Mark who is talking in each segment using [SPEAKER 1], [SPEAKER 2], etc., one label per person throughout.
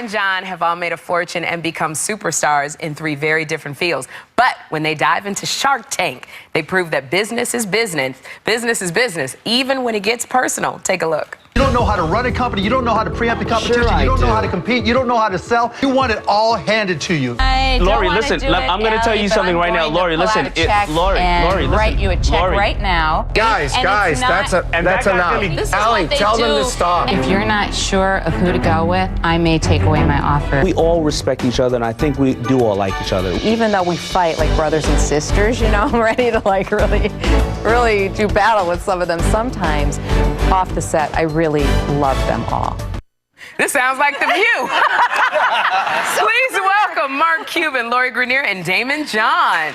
[SPEAKER 1] and John have all made a fortune and become superstars in 3 very different fields. But when they dive into Shark Tank, they prove that business is business. Business is business, even when it gets personal. Take a look.
[SPEAKER 2] You don't know how to run a company. You don't know how to preempt the competition.
[SPEAKER 3] Sure,
[SPEAKER 2] you don't know how to compete. You don't know how to sell. You want it all handed to you.
[SPEAKER 3] Lori, listen. I'm going to tell you something right now. Lori, listen.
[SPEAKER 4] Lori, listen. Write you a check right now.
[SPEAKER 3] Guys, that's enough. Allie, tell them to stop.
[SPEAKER 4] If you're not sure of who to go with, I may take away my offer.
[SPEAKER 5] We all respect each other, and I think we do all like each other.
[SPEAKER 6] Even though we fight like brothers and sisters, you know, I'm ready to like really do battle with some of them sometimes. Off the set, I really love them all.
[SPEAKER 1] This sounds like The View. Please welcome Mark Cuban, Lori Grenier, and Daymond John.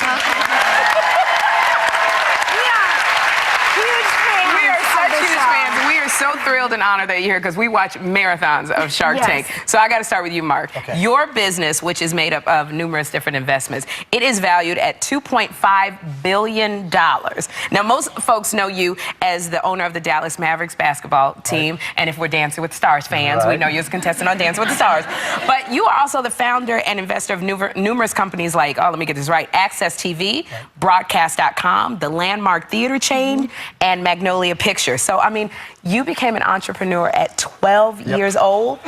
[SPEAKER 1] We are such huge fans. We are so thrilled and honored that you're here because we watch marathons of Shark Tank. So I got to start with you, Mark.
[SPEAKER 2] Okay.
[SPEAKER 1] Your business, which is made up of numerous different investments, it is valued at $2.5 billion. Now, most folks know you as the owner of the Dallas Mavericks basketball team. Right. And if we're Dancing with the Stars fans, we know you as a contestant on Dancing with the Stars. But you are also the founder and investor of numerous companies like, let me get this right, Access TV, Broadcast.com, the Landmark Theater chain, and Magnolia Pictures. So, I mean, you became an entrepreneur at 12 years old.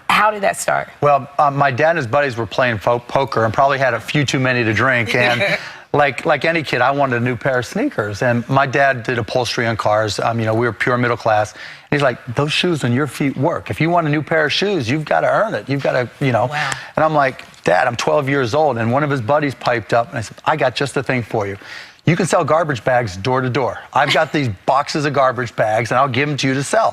[SPEAKER 1] How did that start?
[SPEAKER 2] Well, my dad and his buddies were playing poker and probably had a few too many to drink. And like any kid, I wanted a new pair of sneakers. And my dad did upholstery on cars. You know, we were pure middle class. And he's like, those shoes on your feet work. If you want a new pair of shoes, you've got to earn it. You've got to, you know.
[SPEAKER 1] Wow.
[SPEAKER 2] And I'm like, Dad, I'm 12 years old. And one of his buddies piped up and I said, I got just the thing for you. You can sell garbage bags door to door. I've got these boxes of garbage bags and I'll give them to you to sell.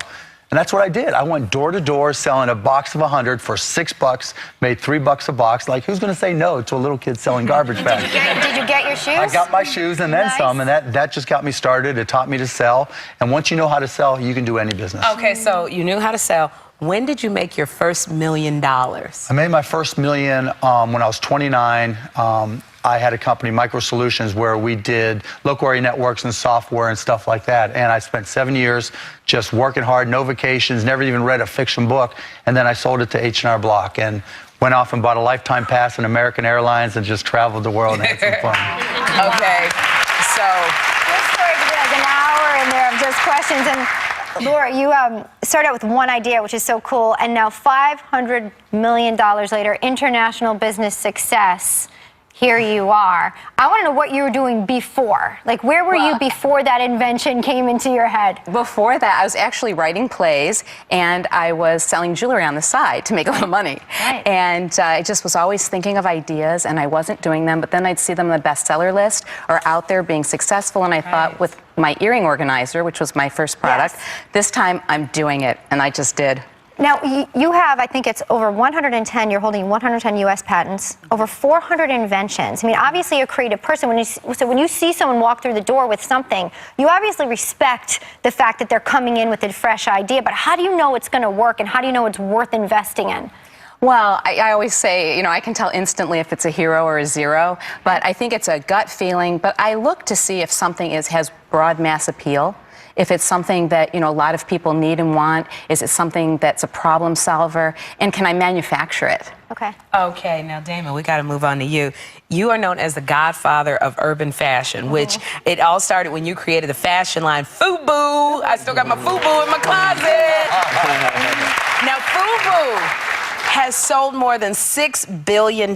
[SPEAKER 2] And that's what I did. I went door to door selling a box of 100 for $6, made $3 a box. Like, who's going to say no to a little kid selling garbage bags?
[SPEAKER 7] Did you get your shoes?
[SPEAKER 2] I got my shoes and then some, and that just got me started. It taught me to sell. And once you know how to sell, you can do any business.
[SPEAKER 1] Okay, so you knew how to sell. When did you make your first $1 million?
[SPEAKER 2] I made my first million when I was 29. I had a company, Micro Solutions, where we did local area networks and software and stuff like that. And I spent 7 years just working hard, no vacations, never even read a fiction book. And then I sold it to H&R Block and went off and bought a lifetime pass in American Airlines and just traveled the world and had some fun.
[SPEAKER 1] Okay, so.
[SPEAKER 7] This story could be like an hour in there of just questions. And Laura, you started out with one idea, which is so cool. And now $500 million later, international business success. Here you are. I want to know what you were doing before. Like, where were you before that invention came into your head?
[SPEAKER 6] Before that, I was actually writing plays, and I was selling jewelry on the side to make a little money.
[SPEAKER 7] Right.
[SPEAKER 6] And I just was always thinking of ideas, and I wasn't doing them, but then I'd see them on the bestseller list or out there being successful, and I thought with my earring organizer, which was my first product, this time I'm doing it, and I just did.
[SPEAKER 7] Now, you have, I think it's over 110, you're holding 110 U.S. patents, over 400 inventions. I mean, obviously you're a creative person. So when you see someone walk through the door with something, you obviously respect the fact that they're coming in with a fresh idea, but how do you know it's going to work, and how do you know it's worth investing in?
[SPEAKER 6] Well, I always say, you know, I can tell instantly if it's a hero or a zero, but I think it's a gut feeling. But I look to see if something has broad mass appeal. If it's something that, you know, a lot of people need and want, is it something that's a problem solver, and can I manufacture it?
[SPEAKER 7] Okay.
[SPEAKER 1] Okay, now Daymond, we got to move on to you. You are known as the godfather of urban fashion, which it all started when you created the fashion line FUBU. I still got my FUBU in my closet. Now FUBU has sold more than $6 billion.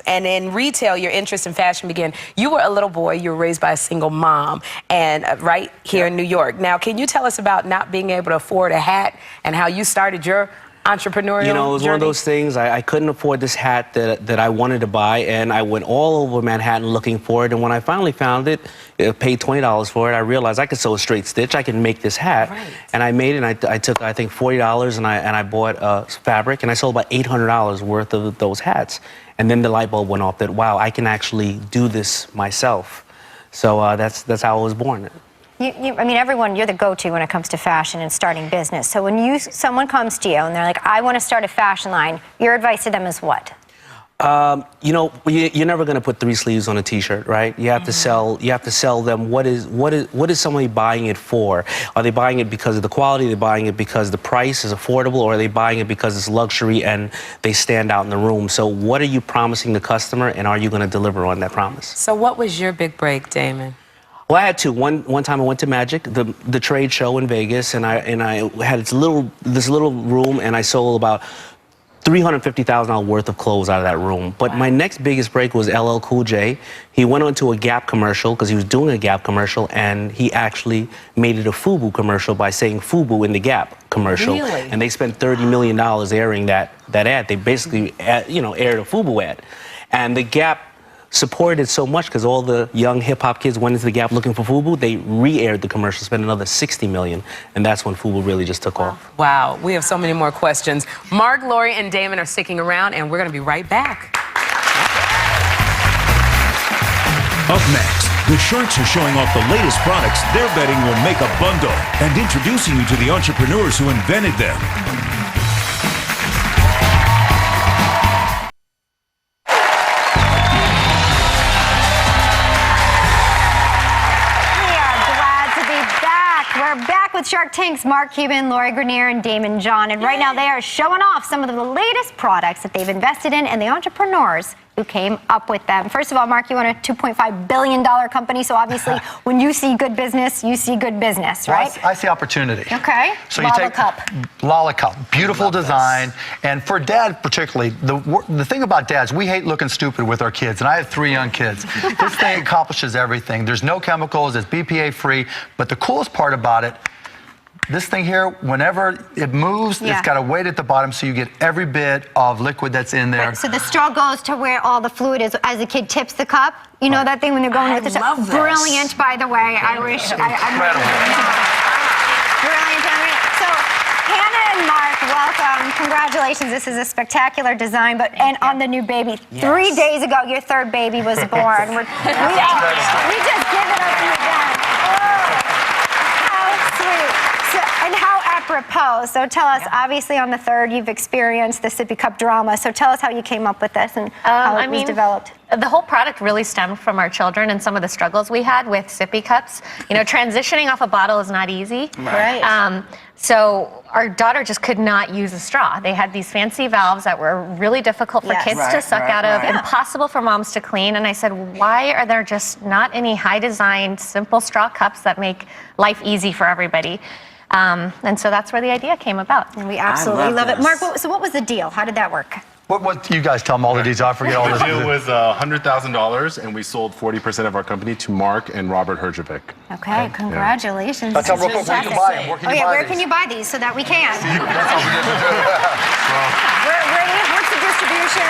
[SPEAKER 1] And in retail, your interest in fashion began. You were a little boy, you were raised by a single mom, and right here in New York. Now, can you tell us about not being able to afford a hat and how you started your entrepreneurial
[SPEAKER 5] You know, it was
[SPEAKER 1] journey?
[SPEAKER 5] one of those things. I couldn't afford this hat that I wanted to buy, and I went all over Manhattan looking for it. And when I finally found it, paid $20 for it, I realized I could sew a straight stitch. I can make this hat.
[SPEAKER 1] Right.
[SPEAKER 5] And I made it, and I took, I think, $40, and I bought fabric, and I sold about $800 worth of those hats. And then the light bulb went off that, wow, I can actually do this myself. So that's how I was born.
[SPEAKER 7] I mean, everyone, you're the go-to when it comes to fashion and starting business. So when someone comes to you and they're like, I want to start a fashion line, your advice to them is what?
[SPEAKER 5] You know, you're never going to put 3 sleeves on a T-shirt, right? You have to sell. You have to sell them. What is somebody buying it for? Are they buying it because of the quality? Are they buying it because the price is affordable, or are they buying it because it's luxury and they stand out in the room? So, what are you promising the customer, and are you going to deliver on that promise?
[SPEAKER 1] So, what was your big break, Daymond?
[SPEAKER 5] Well, I had 2. One time I went to Magic, the trade show in Vegas, and I had this little room, and I sold about $350,000 worth of clothes out of that room. But my next biggest break was LL Cool J. He went onto a Gap commercial because he was doing a Gap commercial, and he actually made it a FUBU commercial by saying FUBU in the Gap commercial.
[SPEAKER 1] Really?
[SPEAKER 5] And they spent $30 million airing that ad. They basically, aired a FUBU ad. And the Gap supported it so much because all the young hip-hop kids went into the Gap looking for FUBU. They re-aired the commercial, spent another $60 million, and that's when FUBU really just took off.
[SPEAKER 1] Wow, we have so many more questions. Mark, Lori, and Daymond are sticking around, and we're going to be right back.
[SPEAKER 8] Up next, the Sharks are showing off the latest products they're betting will make a bundle and introducing you to the entrepreneurs who invented them.
[SPEAKER 7] We're back with Shark Tank's Mark Cuban, Lori Grenier, and Daymond John. And right now they are showing off some of the latest products that they've invested in and the entrepreneurs who came up with them. First of all, Mark, you own a $2.5 billion company, so obviously when you see good business, you see good business, right?
[SPEAKER 2] Well, I see opportunity.
[SPEAKER 7] Okay.
[SPEAKER 2] So
[SPEAKER 7] Lala
[SPEAKER 2] you take
[SPEAKER 7] Cup.
[SPEAKER 2] Lala Cup, beautiful design, and for Dad particularly, the thing about dads, we hate looking stupid with our kids, and I have 3 young kids. This thing accomplishes everything. There's no chemicals, it's BPA free, but the coolest part about it, this thing here, whenever it moves, it's got a weight at the bottom, so you get every bit of liquid that's in there.
[SPEAKER 7] Right, so the straw goes to where all the fluid is as the kid tips the cup. You know that thing when they're going with the
[SPEAKER 1] love this.
[SPEAKER 7] Brilliant, by the way. I wish I'm brilliant. So Hannah and Mark, welcome. Congratulations. This is a spectacular design. And on the new baby, 3 days ago, your 3rd baby was born. we just give it up to you again. How sweet. And how apropos. So tell us, obviously on the 3rd, you've experienced the sippy cup drama. So tell us how you came up with this and how it was developed.
[SPEAKER 9] The whole product really stemmed from our children and some of the struggles we had with sippy cups. You know, transitioning off a bottle is not easy.
[SPEAKER 7] Right.
[SPEAKER 9] So our daughter just could not use a straw. They had these fancy valves that were really difficult for kids to suck out of, impossible for moms to clean. And I said, why are there just not any high-designed, simple straw cups that make life easy for everybody? And so that's where the idea came about.
[SPEAKER 7] And we absolutely love it. Mark, so what was the deal? How did that work?
[SPEAKER 2] What you guys tell them all the details? I forget all this.
[SPEAKER 10] The deal was $100,000, and we sold 40% of our company to Mark and Robert Herjavec.
[SPEAKER 7] Okay, congratulations.
[SPEAKER 2] That's how real quick where you can buy them. Where can you buy
[SPEAKER 7] where
[SPEAKER 2] these?
[SPEAKER 7] can you buy these so that we can? What's the distribution?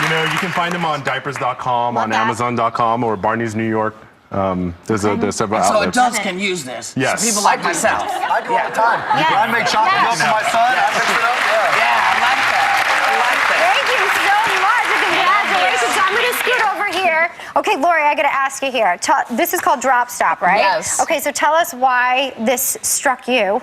[SPEAKER 10] You know, you can find them on diapers.com, on Amazon.com, or Barney's New York. There's several outlets.
[SPEAKER 11] So adults can use this.
[SPEAKER 10] Yes.
[SPEAKER 11] People like myself.
[SPEAKER 2] I do all the time. I make chocolate milk for my son. I mix it up.
[SPEAKER 11] Yeah, I like that.
[SPEAKER 7] Thank you so much. Congratulations. So I'm going to scoot over here. Okay, Lori, I got to ask you here. This is called Drop Stop, right?
[SPEAKER 11] Yes.
[SPEAKER 7] Okay, so tell us why this struck you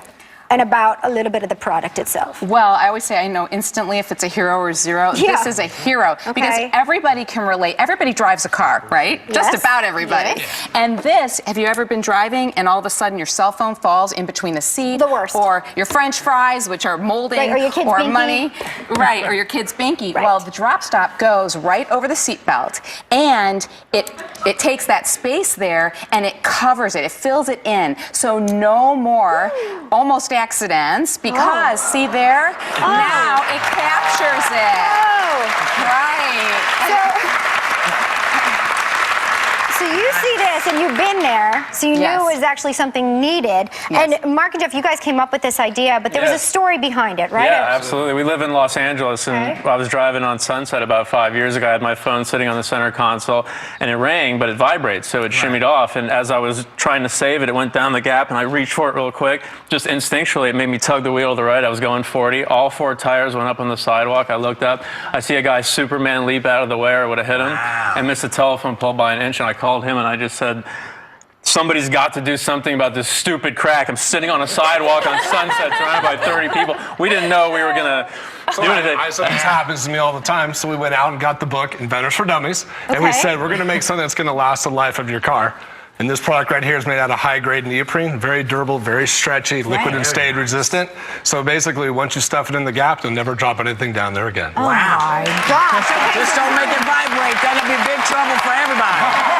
[SPEAKER 7] and about a little bit of the product itself.
[SPEAKER 6] Well, I always say I know instantly if it's a hero or zero.
[SPEAKER 7] Yeah.
[SPEAKER 6] This is a hero because everybody can relate. Everybody drives a car, right? Just about everybody.
[SPEAKER 7] Yes.
[SPEAKER 6] And this, have you ever been driving and all of a sudden your cell phone falls in between the seat?
[SPEAKER 7] The worst.
[SPEAKER 6] Or your French fries, which are molding,
[SPEAKER 7] Right, or your kid's binky.
[SPEAKER 6] money. Right, or your kid's binky.
[SPEAKER 7] Right.
[SPEAKER 6] Well, the Drop Stop goes right over the seat belt and it takes that space there and it covers it. It fills it in. So no more almost accidents because see there, now it captures it. Right.
[SPEAKER 7] So you see this, and you've been there, so you knew it was actually something needed.
[SPEAKER 6] Yes.
[SPEAKER 7] And Mark and Jeff, you guys came up with this idea, but there was a story behind it, right?
[SPEAKER 12] Yeah, absolutely. We live in Los Angeles, and I was driving on Sunset about 5 years ago. I had my phone sitting on the center console, and it rang, but it vibrates, so it shimmied off. And as I was trying to save it, it went down the gap, and I reached for it real quick. Just instinctually, it made me tug the wheel to the right. I was going 40. All 4 tires went up on the sidewalk. I looked up. I see a guy Superman leap out of the way, or I would have hit him, and missed a telephone pole by an inch, and I called him, and I just said, somebody's got to do something about this stupid crack. I'm sitting on a sidewalk on Sunset surrounded by 30 people. We didn't know we were going to do anything.
[SPEAKER 10] So this happens to me all the time. So we went out and got the book, Inventors for Dummies, and we said, we're going to make something that's going to last the life of your car. And this product right here is made out of high-grade neoprene, very durable, very stretchy, liquid and stain resistant. So basically, once you stuff it in the gap, you'll never drop anything down there again.
[SPEAKER 11] Oh my gosh. Okay. Just don't make it vibrate. That'll be big trouble for everybody.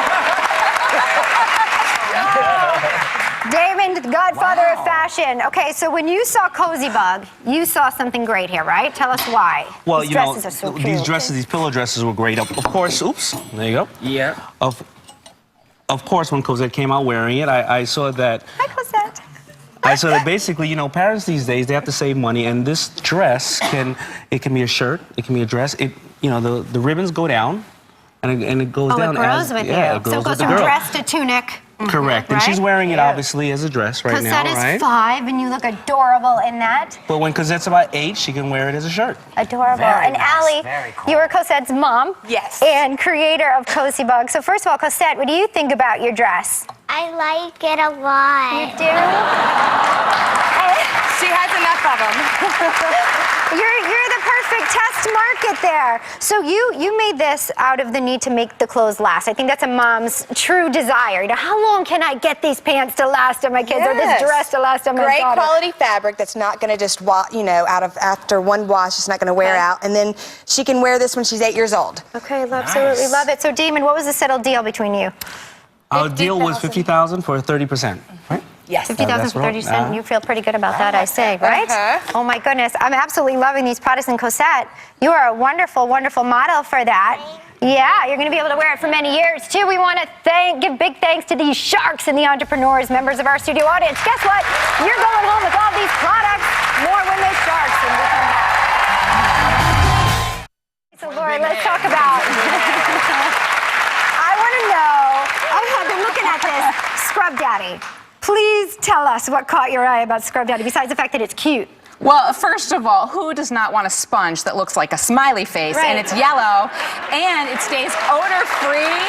[SPEAKER 7] Daymond, the godfather of fashion. Okay, so when you saw Cozy Bug, you saw something great here, right? Tell us why.
[SPEAKER 5] Well,
[SPEAKER 7] these
[SPEAKER 5] you know,
[SPEAKER 7] dresses are so
[SPEAKER 5] these
[SPEAKER 7] cute.
[SPEAKER 5] dresses, these pillow dresses were great. Of course, oops, there you go.
[SPEAKER 11] Yeah.
[SPEAKER 5] Of course, when Cosette came out wearing it, I saw that.
[SPEAKER 7] Hi, Cosette.
[SPEAKER 5] I saw that basically, you know, parents these days, they have to save money, and this dress can be a shirt, it can be a dress. It, you know, the ribbons go down, and it goes
[SPEAKER 7] Oh,
[SPEAKER 5] down.
[SPEAKER 7] it grows with you.
[SPEAKER 5] It grows
[SPEAKER 7] So it goes
[SPEAKER 5] with the
[SPEAKER 7] from
[SPEAKER 5] girl.
[SPEAKER 7] dress to tunic.
[SPEAKER 5] Correct, and
[SPEAKER 7] right?
[SPEAKER 5] she's wearing it obviously as a dress right now,
[SPEAKER 7] Cosette
[SPEAKER 5] right?
[SPEAKER 7] is 5, and you look adorable in that.
[SPEAKER 5] But when Cosette's about 8, she can wear it as a shirt.
[SPEAKER 7] Adorable.
[SPEAKER 11] Very
[SPEAKER 7] and
[SPEAKER 11] nice,
[SPEAKER 7] Allie,
[SPEAKER 11] very cool.
[SPEAKER 7] you are Cosette's mom.
[SPEAKER 1] Yes.
[SPEAKER 7] And creator of Cozy Bug. So first of all, Cosette, what do you think about your dress?
[SPEAKER 13] I like it a lot.
[SPEAKER 7] You do?
[SPEAKER 1] She has enough of them.
[SPEAKER 7] You're the perfect test market there. So you made this out of the need to make the clothes last. I think that's a mom's true desire. You know, how long can I get these pants to last on my kids or this dress to last on my
[SPEAKER 14] Great
[SPEAKER 7] daughter?
[SPEAKER 14] quality fabric that's not going to just, after one wash, it's not going to wear out. And then she can wear this when she's 8 years old.
[SPEAKER 7] Okay, absolutely love it. So Daymond, what was the settled deal between you?
[SPEAKER 5] Our deal was $50,000 for 30%, right?
[SPEAKER 1] Yes.
[SPEAKER 7] 50,000 for 30%. You feel pretty good about that, I say, right? Oh my goodness, I'm absolutely loving these products. And Cosette, you are a wonderful, wonderful model for that. Yeah, you're going to be able to wear it for many years too. We want to give big thanks to these sharks and the entrepreneurs, members of our studio audience. Guess what? You're going home with all these products. More when they sharks, and we'll come back. So Lori, let's talk about. I want to know. I've been looking at this Scrub Daddy. Please tell us what caught your eye about Scrub Daddy, besides the fact that it's cute.
[SPEAKER 6] Well, first of all, who does not want a sponge that looks like a smiley face and it's yellow and it stays odor-free,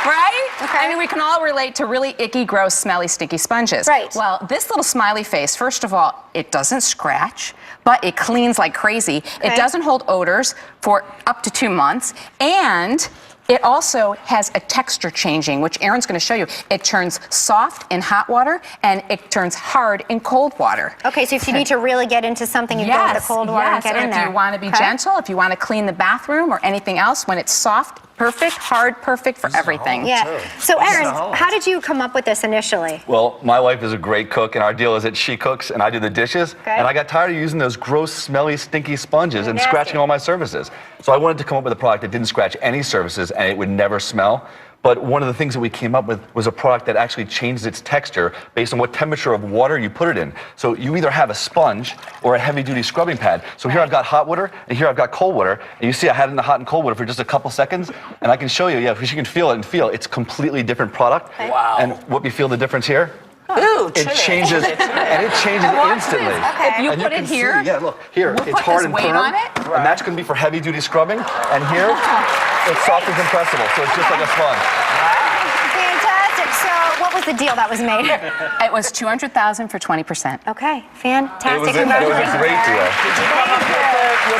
[SPEAKER 6] right?
[SPEAKER 7] Okay.
[SPEAKER 6] I mean, we can all relate to really icky, gross, smelly, stinky sponges.
[SPEAKER 7] Right.
[SPEAKER 6] Well, this little smiley face, first of all, it doesn't scratch, but it cleans like crazy.
[SPEAKER 7] Okay.
[SPEAKER 6] It doesn't hold odors for up to 2 months, and it also has a texture changing, which Aaron's going to show you. It turns soft in hot water, and it turns hard in cold water.
[SPEAKER 7] Okay, so if you need to really get into something, you go with the cold water and get in there.
[SPEAKER 6] If you want to be gentle, if you want to clean the bathroom or anything else, when it's soft, perfect, hard, perfect for everything.
[SPEAKER 7] Yeah. So Aaron, how did you come up with this initially?
[SPEAKER 15] Well, my wife is a great cook, and our deal is that she cooks and I do the dishes.
[SPEAKER 7] Okay.
[SPEAKER 15] And I got tired of using those gross, smelly, stinky sponges and
[SPEAKER 7] Nasty.
[SPEAKER 15] scratching all my surfaces. So I wanted to come up with a product that didn't scratch any surfaces and it would never smell. But one of the things that we came up with was a product that actually changes its texture based on what temperature of water you put it in. So you either have a sponge or a heavy-duty scrubbing pad. So here I've got hot water, and here I've got cold water. And you see I had it in the hot and cold water for just a couple seconds. And I can show you, because you can feel it and feel it's a completely different product.
[SPEAKER 7] Okay.
[SPEAKER 11] Wow.
[SPEAKER 15] And what we feel the difference here?
[SPEAKER 11] Ooh,
[SPEAKER 15] It changes, and it changes instantly.
[SPEAKER 6] If you
[SPEAKER 15] And
[SPEAKER 6] put
[SPEAKER 15] can
[SPEAKER 6] it here,
[SPEAKER 15] see, yeah, look, here,
[SPEAKER 6] we'll
[SPEAKER 15] it's
[SPEAKER 6] put
[SPEAKER 15] hard
[SPEAKER 6] this
[SPEAKER 15] and
[SPEAKER 6] weight
[SPEAKER 15] firm,
[SPEAKER 6] on it.
[SPEAKER 15] and that's going to be for heavy-duty scrubbing. And here, it's soft and compressible, so it's just like a sponge.
[SPEAKER 7] Fantastic. So what was the deal that was made?
[SPEAKER 6] It was $200,000 for 20%.
[SPEAKER 7] Okay, fantastic.
[SPEAKER 15] It was a great deal.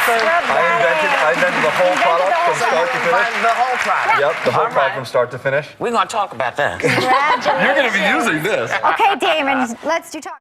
[SPEAKER 15] I invented the whole product from start to finish.
[SPEAKER 11] The whole product.
[SPEAKER 15] Yep, the whole product from start to finish.
[SPEAKER 11] We're going to talk about that.
[SPEAKER 7] Congratulations.
[SPEAKER 15] You're going to be using this.
[SPEAKER 7] Okay, Daymond, let's do talk.